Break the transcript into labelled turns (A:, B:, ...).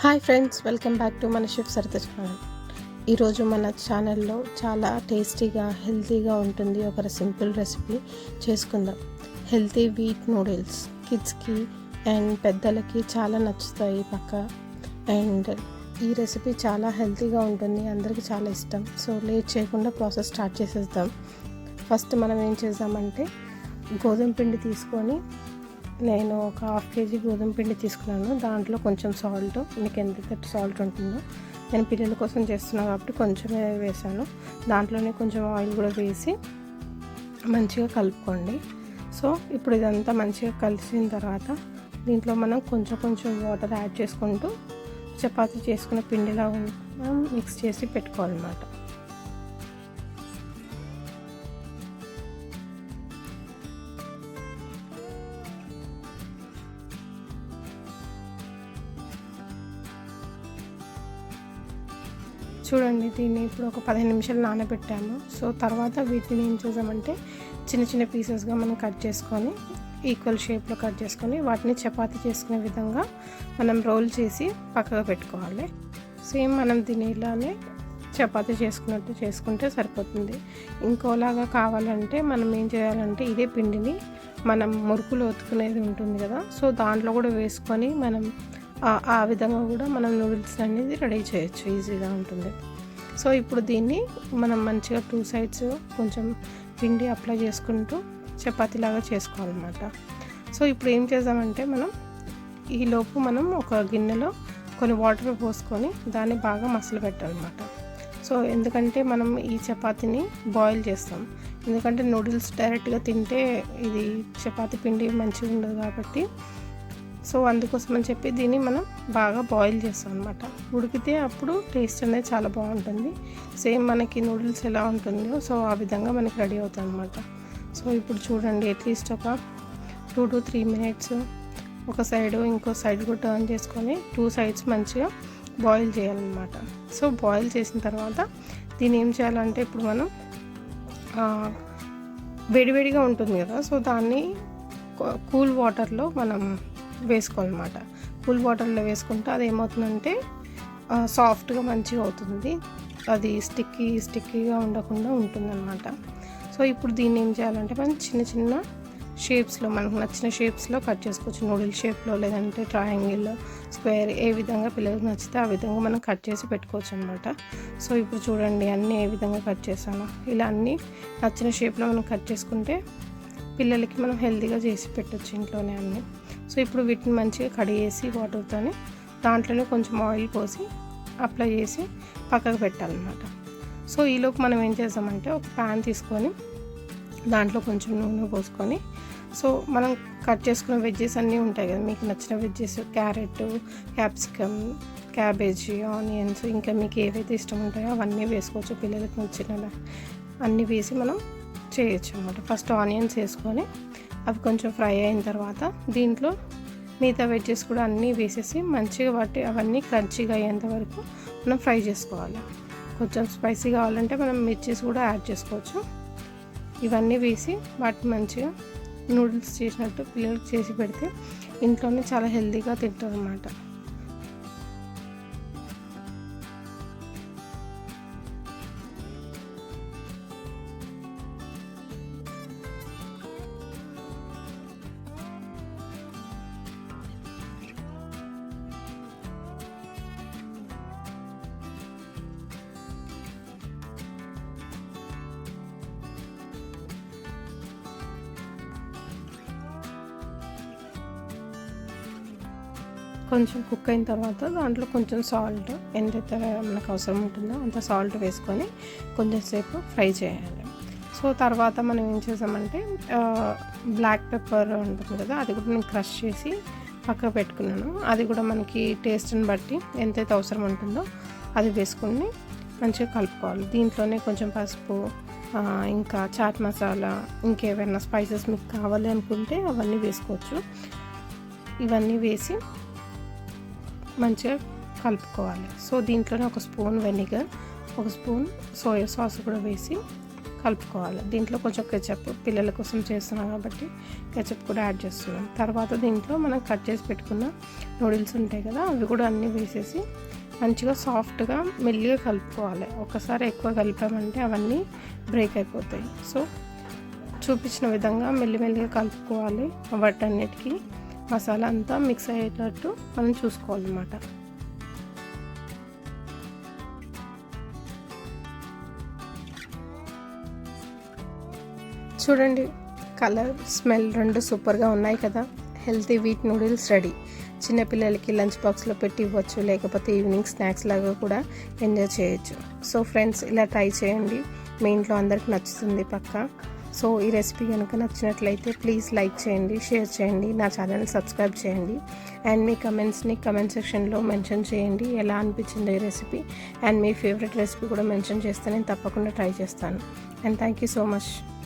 A: Hi friends, welcome back to మన chef Saritha channel. ఈరోజు మన ఛానల్లో చాలా టేస్టీగా హెల్తీగా ఉంటుంది ఒక సింపుల్ రెసిపీ చేసుకుందాం. హెల్తీ వీట్ నూడిల్స్ కిడ్స్కి అండ్ పెద్దలకి చాలా నచ్చుతాయి పక్క. అండ్ ఈ రెసిపీ చాలా హెల్తీగా ఉంటుంది, అందరికీ చాలా ఇష్టం. సో లేట్ చేయకుండా ప్రాసెస్ స్టార్ట్ చేసేద్దాం. ఫస్ట్ మనం ఏం చేద్దామంటే గోధుమ పిండి తీసుకొని, నేను ఒక 1/2 kg గోధుమ పిండి తీసుకున్నాను. దాంట్లో కొంచెం సాల్ట్, మీకు ఎంత సాల్ట్ ఉంటుందో, నేను పిల్లల కోసం చేస్తున్నాను కాబట్టి కొంచెమే వేసాను. దాంట్లోనే కొంచెం ఆయిల్ కూడా వేసి మంచిగా కలుపుకోండి. సో ఇప్పుడు ఇదంతా మంచిగా కలిసిన తర్వాత దీంట్లో మనం కొంచెం వాటర్ యాడ్ చేసుకుంటూ చపాతీ చేసుకున్న పిండిలా మనం మిక్స్ చేసి పెట్టుకోవాలన్నమాట. చూడండి, దీన్ని ఇప్పుడు ఒక 15 నిమిషాలు నానబెట్టాము. సో తర్వాత వీటిని ఏం చేద్దామంటే చిన్న పీసెస్గా మనం కట్ చేసుకొని, ఈక్వల్ షేప్లో కట్ చేసుకొని, వాటిని చపాతీ చేసుకునే విధంగా మనం రోల్ చేసి పక్కగా పెట్టుకోవాలి. సేమ్ మనం దీన్ని ఇలానే చపాతీ చేసుకున్నట్టు చేసుకుంటే సరిపోతుంది. ఇంకోలాగా కావాలంటే మనం ఏం చేయాలంటే ఇదే పిండిని మనం మురుకులు ఒత్తుకునేది ఉంటుంది కదా, సో దాంట్లో కూడా వేసుకొని మనం ఆ విధంగా కూడా మనం నూడిల్స్ అనేది రెడీ చేయొచ్చు, ఈజీగా ఉంటుంది. సో ఇప్పుడు దీన్ని మనం మంచిగా 2 sides కొంచెం పిండి అప్లై చేసుకుంటూ చపాతీలాగా చేసుకోవాలన్నమాట. సో ఇప్పుడు ఏం చేద్దామంటే ఈలోపు మనం ఒక గిన్నెలో కొన్ని వాటర్ పోసుకొని దాన్ని బాగా మసలు పెట్టాలన్నమాట. సో ఎందుకంటే మనం ఈ చపాతీని బాయిల్ చేస్తాం, ఎందుకంటే నూడిల్స్ డైరెక్ట్గా తింటే ఇది చపాతీ పిండి మంచిగా ఉండదు కాబట్టి, సో అందుకోసం అని చెప్పి దీన్ని మనం బాగా బాయిల్ చేస్తాం అనమాట. ఉడికితే అప్పుడు టేస్ట్ అనేది చాలా బాగుంటుంది. సేమ్ మనకి నూడిల్స్ ఎలా ఉంటుందో సో ఆ విధంగా మనకి రెడీ అవుతుంది అనమాట. సో ఇప్పుడు చూడండి, అట్లీస్ట్ ఒక 2 to 3 minutes ఒక సైడు ఇంకో సైడ్ కూడా టర్న్ చేసుకొని 2 sides మంచిగా బాయిల్ చేయాలన్నమాట. సో బాయిల్ చేసిన తర్వాత దీన్ని ఏం చేయాలంటే ఇప్పుడు మనం వేడివేడిగా ఉంటుంది కదా, సో దాన్ని కూల్ వాటర్లో మనం వేసుకోవాలన్నమాట. కూల్ వాటర్లో వేసుకుంటే అది ఏమవుతుందంటే సాఫ్ట్గా మంచిగా అవుతుంది, అది స్టిక్కీగా ఉండకుండా ఉంటుందన్నమాట. సో ఇప్పుడు దీన్ని ఏం చేయాలంటే మనం చిన్న షేప్స్లో, మనకు నచ్చిన షేప్స్లో కట్ చేసుకోవచ్చు. నూడిల్ షేప్లో, లేదంటే ట్రయాంగిల్, స్క్వేర్, ఏ విధంగా పిల్లలకు నచ్చితే ఆ విధంగా మనం కట్ చేసి పెట్టుకోవచ్చు అనమాట. సో ఇప్పుడు చూడండి, అన్నీ ఏ విధంగా కట్ చేసాను. ఇలా అన్నీ నచ్చిన షేప్లో మనం కట్ చేసుకుంటే పిల్లలకి మనం హెల్తీగా చేసి పెట్టవచ్చు ఇంట్లోనే అన్నీ. సో ఇప్పుడు వీటిని మంచిగా కడిగేసి వాటర్తోని దాంట్లోనే కొంచెం ఆయిల్ పోసి అప్లై చేసి పక్కకు పెట్టాలన్నమాట. సో ఈలోపు మనం ఏం చేస్తామంటే ఒక ప్యాన్ తీసుకొని దాంట్లో కొంచెం నూనె పోసుకొని, సో మనం కట్ చేసుకున్న వెజ్జెస్ అన్నీ ఉంటాయి కదా, మీకు నచ్చిన veggies, carrot, capsicum, cabbage, onions, ఇంకా మీకు ఏవైతే ఇష్టం ఉంటాయో అవన్నీ వేసుకోవచ్చు. పిల్లలకు నచ్చిన అన్నీ వేసి మనం చేయొచ్చు అన్నమాట. ఫస్ట్ ఆనియన్స్ వేసుకొని అవి కొంచెం ఫ్రై అయిన తర్వాత దీంట్లో మిగతా వెజ్జెస్ కూడా అన్నీ వేసేసి మంచిగా అవన్నీ క్రంచీగా అయ్యేంత వరకు మనం ఫ్రై చేసుకోవాలి. కొంచెం స్పైసీ కావాలంటే మనం మిర్చీస్ కూడా యాడ్ చేసుకోవచ్చు. ఇవన్నీ వేసి వాటిని మంచిగా నూడిల్స్ చేసినట్టు పిల్లలకి చేసి పెడితే ఇంట్లోనే చాలా హెల్తీగా తింటారు అన్నమాట. కొంచెం కుక్ అయిన తర్వాత దాంట్లో కొంచెం సాల్ట్, ఎంతైతే మనకు అవసరం ఉంటుందో అంత సాల్ట్ వేసుకొని కొంచెం సేపు ఫ్రై చేయాలి. సో తర్వాత మనం ఏం చేసామంటే బ్లాక్ పెప్పర్ ఉంటుంది కదా, అది కూడా నేను క్రష్ చేసి పక్కకు పెట్టుకున్నాను. అది కూడా మనకి టేస్ట్ని బట్టి ఎంతైతే అవసరం ఉంటుందో అది వేసుకుని మంచిగా కలుపుకోవాలి. దీంట్లోనే కొంచెం పసుపు, ఇంకా చాట్ మసాలా, ఇంకేమైనా స్పైసెస్ మీకు కావాలి అనుకుంటే అవన్నీ వేసుకోవచ్చు. ఇవన్నీ వేసి మంచిగా కలుపుకోవాలి. సో దీంట్లోనే 1 spoon vinegar, 1 spoon soya sauce కూడా వేసి కలుపుకోవాలి. దీంట్లో కొంచెం కెచప్, పిల్లల కోసం చేస్తున్నాం కాబట్టి కెచప్ కూడా యాడ్ చేస్తున్నాం. తర్వాత దీంట్లో మనం కట్ చేసి పెట్టుకున్న నూడిల్స్ ఉంటాయి కదా, అవి కూడా అన్నీ వేసేసి మంచిగా సాఫ్ట్గా మెల్లిగా కలుపుకోవాలి. ఒకసారి ఎక్కువ కలిపామంటే అవన్నీ బ్రేక్ అయిపోతాయి. సో చూపించిన విధంగా మెల్లిమెల్లిగా కలుపుకోవాలి. వాటన్నిటికీ మసాలా అంతా మిక్స్ అయ్యేటట్టు మనం చూసుకోవాలన్నమాట. చూడండి, కలర్, స్మెల్ రెండు సూపర్గా ఉన్నాయి కదా. Healthy wheat noodles ready. చిన్నపిల్లలకి లంచ్ బాక్స్లో పెట్టి ఇవ్వచ్చు, లేకపోతే ఈవినింగ్ స్నాక్స్ లాగా కూడా ఎంజాయ్ చేయొచ్చు. సో ఫ్రెండ్స్, ఇలా ట్రై చేయండి, మీ ఇంట్లో అందరికి నచ్చుతుంది పక్కా. సో ఈ రెసిపీ కనుక నచ్చినట్లయితే ప్లీజ్ లైక్ చేయండి, షేర్ చేయండి, నా ఛానల్ సబ్స్క్రైబ్ చేయండి. అండ్ మీ కమెంట్స్ని కమెంట్ సెక్షన్లో మెన్షన్ చేయండి, ఎలా అనిపించింది ఈ recipe. And me favourite recipe కూడా మెన్షన్ చేస్తే నేను తప్పకుండా ట్రై చేస్తాను. And thank you so much.